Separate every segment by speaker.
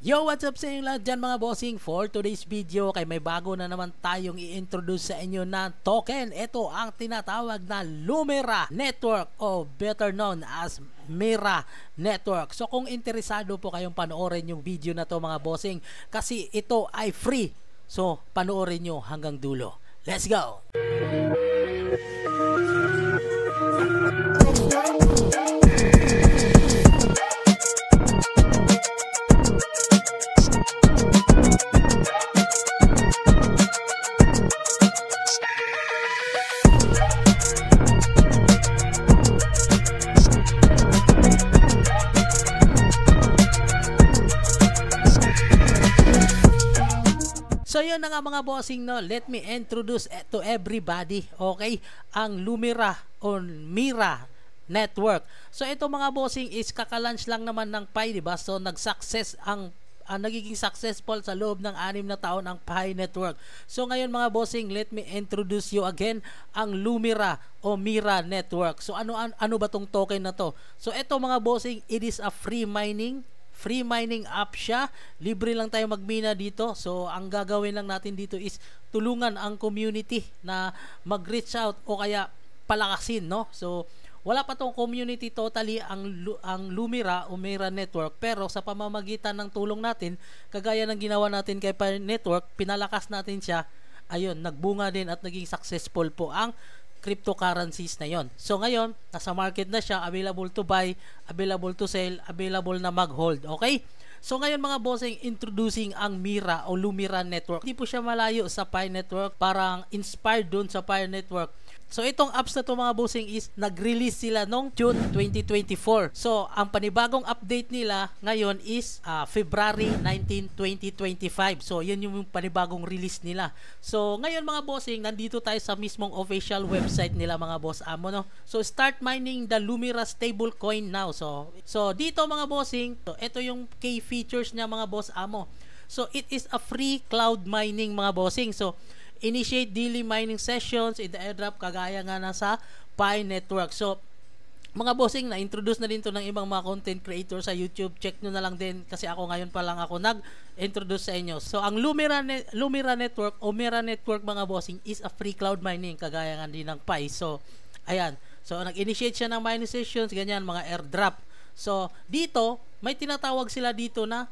Speaker 1: Yo, what's up sa inyo lahat dyan mga bossing? For today's video, kay may bago na naman tayong i-introduce sa inyo na token. Ito ang tinatawag na Lumira Network o better known as Mira Network. So kung interesado po kayong panoorin yung video na to mga bossing, kasi ito ay free. So panoorin nyo hanggang dulo. Let's go! So yun na nga mga bossing, no, let me introduce to everybody, okay, ang Lumira o Mira Network. So ito mga bossing is kakalunch lang naman ng Pi, diba? So nag-success nagiging successful sa loob ng 6 na taon ang Pi Network. So ngayon mga bossing, let me introduce you again ang Lumira o Mira Network. So ano ba tong token na to? So ito mga bossing, it is a free mining app siya. Libre lang tayo magmina dito. So ang gagawin lang natin dito is tulungan ang community na mag-reach out o kaya palakasin, no? So wala pa tong community totally ang Lumira o Mira Network, pero sa pamamagitan ng tulong natin, kagaya ng ginawa natin kay Pi Network, pinalakas natin siya. Ayun, nagbunga din at naging successful po ang cryptocurrencies na yon. So ngayon, nasa market na siya, available to buy, available to sell, available na mag-hold. Okay? So ngayon mga bossing, introducing ang Mira o Lumira Network. Hindi po siya malayo sa Pi Network, parang inspired dun sa Pi Network. So itong apps na to mga bossing is nag-release sila noong June 2024. So ang panibagong update nila ngayon is February 19, 2025. So yun yung panibagong release nila. So ngayon mga bossing, nandito tayo sa mismong official website nila mga boss amo, no. So start mining the Lumira stablecoin now. So dito mga bossing, so ito yung key features niya mga boss amo. So it is a free cloud mining mga bossing. So initiate daily mining sessions in the airdrop kagaya nga nasa Pi Network. So mga bossing, na-introduce na din to ng ibang mga content creator sa YouTube. Check nyo na lang din kasi ako ngayon pa lang ako nag-introduce sa inyo. So ang Lumira Network o Mira Network mga bossing is a free cloud mining kagaya nga din ng Pi. So ayan, so nag-initiate siya ng mining sessions, ganyan, mga airdrop. So dito may tinatawag sila dito na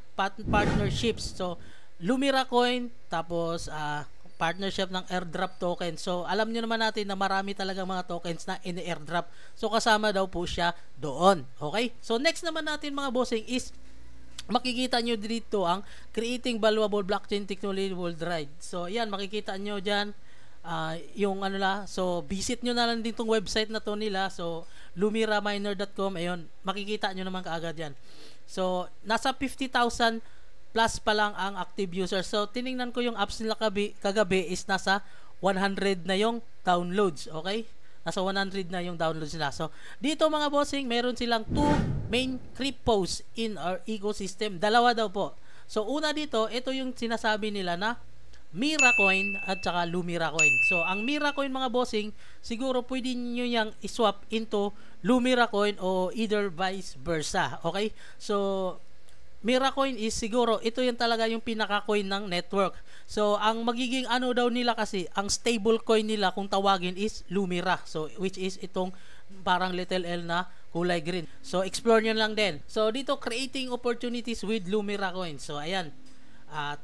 Speaker 1: partnerships. So Lumira Coin, tapos partnership ng airdrop token. So alam nyo naman natin na marami talaga mga tokens na in-airdrop. So kasama daw po siya doon. Okay? So next naman natin mga bossing is makikita nyo dito ang creating valuable blockchain technology worldwide. So yan, makikita nyo dyan yung ano la. So visit nyo na lang din tong website na to nila. So lumiraminer.com. Ayun, makikita nyo naman kaagad yan. So nasa 50,000 plus pa lang ang active users. So tiningnan ko yung apps nila kagabi is nasa 100 na yung downloads. Okay? Nasa 100 na yung downloads nila. So dito mga bossing, meron silang 2 main cryptos in our ecosystem. Dalawa daw po. So una dito, ito yung sinasabi nila na Mira Coin at saka Lumira Coin. So ang Mira Coin mga bossing, siguro pwede nyo yang iswap into Lumira Coin o either vice versa. Okay? So Mira Coin is siguro ito yung talaga yung pinaka-coin ng network. So ang magiging ano daw nila kasi, ang stable coin nila kung tawagin is Lumira. So which is itong parang little L na kulay green. So explore nyo lang din. So dito, creating opportunities with Lumira Coin. So ayan,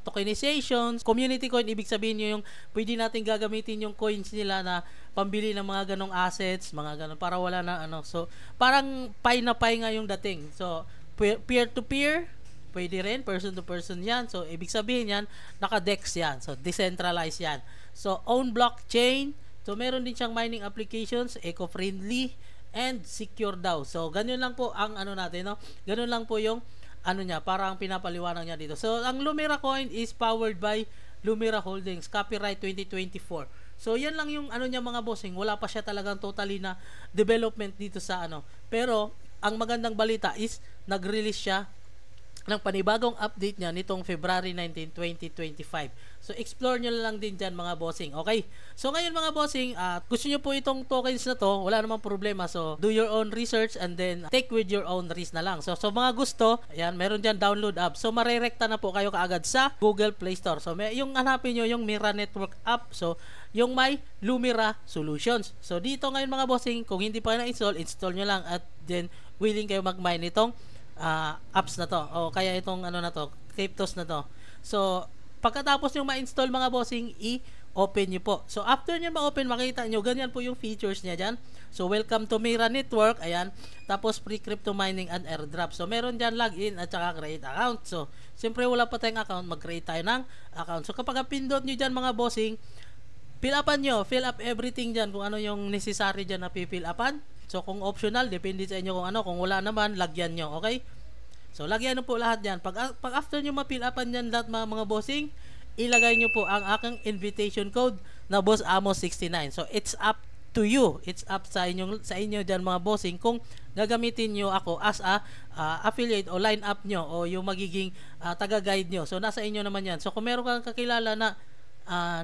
Speaker 1: tokenizations, community coin, ibig sabihin nyo yung pwede natin gagamitin yung coins nila na pambili ng mga ganong assets, mga ganon, para wala na ano. So parang Pi na Pi nga yung dating. So peer to peer, pwede rin, person to person yan. So ibig sabihin yan, naka-DEX yan. So decentralized yan. So own blockchain. So meron din siyang mining applications, eco-friendly and secure daw. So ganun lang po ang ano natin, no? Ganun lang po yung ano niya, parang pinapaliwanag niya dito. So ang Lumira Coin is powered by Lumira Holdings, copyright 2024. So yan lang yung ano niya mga bossing. Wala pa siya talagang totally na development dito sa ano. Pero ang magandang balita is nag-release siya ng panibagong update niya nitong February 19, 2025. So explore nyo lang din dyan mga bossing. Okay? So ngayon mga bossing, gusto nyo po itong tokens na to, wala namang problema. So do your own research and then take with your own risk na lang. So mga gusto, ayan, meron dyan download app. So marerekta na po kayo kaagad sa Google Play Store. So yung hanapin nyo yung Mira Network app. So yung may Lumira Solutions. So dito ngayon mga bossing, kung hindi pa na-install, install nyo lang at then willing kayo mag-mine itong apps na to o kaya itong ano na to, cryptos na to. So pagkatapos yung ma-install mga bossing, i-open nyo po. So after nyo ma-open, makita nyo ganyan po yung features niya dyan. So welcome to Mira Network, ayan. Tapos free crypto mining and airdrop. So meron dyan login at saka create account. So siyempre wala pa tayong account, mag-create tayo ng account. So kapag pindot nyo dyan mga bossing, fill up everything dyan kung ano yung necessary dyan na fill upan. So kung optional, depende sa inyo kung ano. Kung wala naman, lagyan nyo. Okay? So lagyan nyo po lahat yan. Pag after nyo ma-fill upan dyan lahat mga bossing, ilagay nyo po ang aking invitation code na Boss Amos 69. So it's up to you. It's up sa inyo dyan mga bossing kung gagamitin nyo ako as a affiliate o line up nyo o yung magiging taga-guide nyo. So nasa inyo naman yan. So kung meron kang kakilala na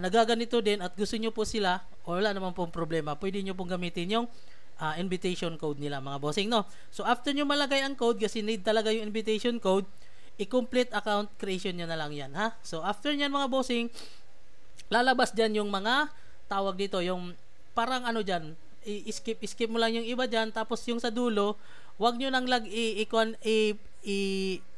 Speaker 1: nagaganito din at gusto nyo po sila, o wala naman pong problema, pwede nyo pong gamitin yung invitation code nila mga bossing, no? So after nyo malagay ang code, kasi need talaga yung invitation code, i-complete account creation nyo na lang yan, ha? So after nyan mga bossing, lalabas dyan yung mga tawag dito, yung parang ano dyan, i-skip mo lang yung iba dyan, tapos yung sa dulo, wag nyo nang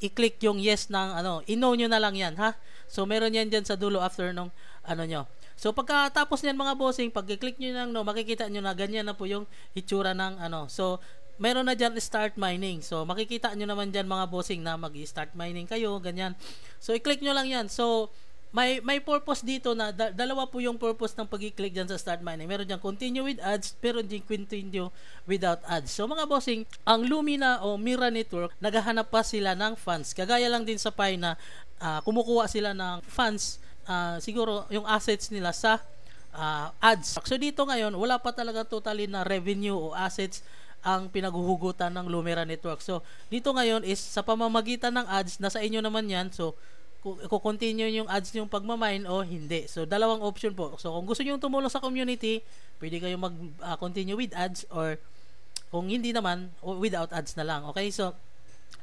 Speaker 1: i-click yung yes ng ano, i-no nyo na lang yan, ha? So meron yan dyan sa dulo after nung ano nyo. So pagkatapos niyan mga bossing, pag i-click nyo lang, no, makikita nyo na ganyan na po yung itsura ng ano. So meron na dyan start mining. So makikita nyo naman dyan mga bossing na mag-start mining kayo, ganyan. So i-click nyo lang yan. So may purpose dito na dalawa po yung purpose ng pag-i-click dyan sa start mining. Meron dyan continue with ads, pero din continue without ads. So mga bossing, ang Lumina o Mira Network, naghahanap pa sila ng funds. Kagaya lang din sa Pi na kumukuha sila ng funds, siguro yung assets nila sa ads. So dito ngayon, wala pa talaga totally na revenue o assets ang pinaghuhugutan ng Lumira Network. So dito ngayon is sa pamamagitan ng ads, nasa inyo naman yan. So i-continue yung ads yung pagmamine o hindi. So dalawang option po. So kung gusto niyo tumulong sa community, pwede kayo mag-continue with ads, or kung hindi naman, without ads na lang. Okay? So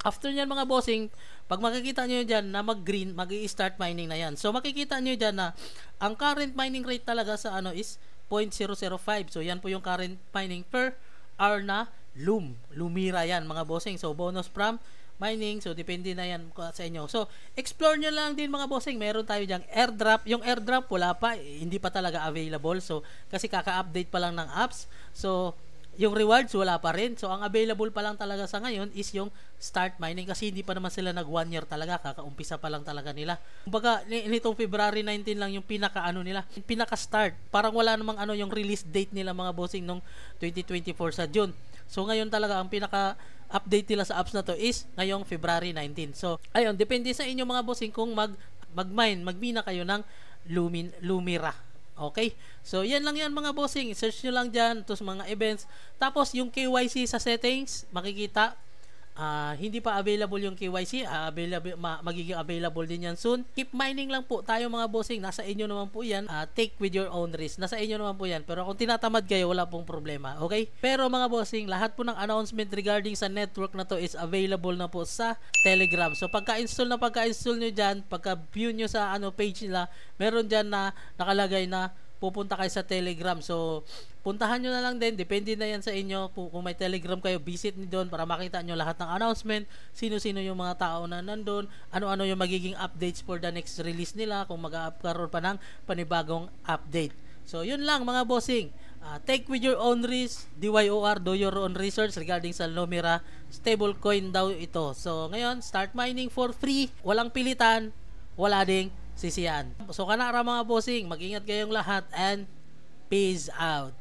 Speaker 1: after nyan mga bossing, pag makikita nyo dyan na mag-green, mag-i-start mining na yan. So makikita nyo dyan na ang current mining rate talaga sa ano is 0.005. So yan po yung current mining per hour na Lumira yan mga bossing. So bonus from mining, so depende na yan sa inyo. So explore nyo lang din mga bossing. Meron tayo dyang airdrop. Yung airdrop wala pa, hindi pa talaga available. So kasi kaka-update pa lang ng apps. So yung rewards wala pa rin. So ang available pa lang talaga sa ngayon is yung start mining, kasi hindi pa naman sila nag 1 year talaga, kakaumpisa pa lang talaga nila. Kumbaga nitong February 19 lang yung pinaka ano nila, pinaka start. Parang wala namang ano yung release date nila mga bossing nung 2024 sa June. So ngayon talaga ang pinaka update nila sa apps na to is ngayong February 19. So ayun, depende sa inyo mga bossing kung magmina kayo ng Lumira. Okay? So, yan lang yan mga bossing. Search nyo lang dyan. Ito sa mga events. Tapos, yung KYC sa settings, makikita. Hindi pa available yung KYC. Magiging available din yan soon. Keep mining lang po tayo mga bossing. Nasa inyo naman po yan. Take with your own risk. Nasa inyo naman po yan. Pero kung tinatamad kayo, wala pong problema. Okay? Pero mga bossing, lahat po ng announcement regarding sa network na to is available na po sa Telegram. So, pagka-install nyo dyan, pagka-view nyo sa page nila, meron dyan na nakalagay na pupunta kayo sa Telegram. So, puntahan nyo na lang din. Depende na yan sa inyo. Kung may Telegram kayo, visit nyo doon para makita nyo lahat ng announcement. Sino-sino yung mga tao na nandun. Ano-ano yung magiging updates for the next release nila. Kung mag-upkaroon pa ng panibagong update. So, yun lang mga bossing. Take with your own risk. DYOR, do your own research regarding sa Lumira. Stablecoin daw ito. So, ngayon, start mining for free. Walang pilitan. Wala ding sisiyan. So kanara mga bossing, mag-ingat kayong lahat and peace out.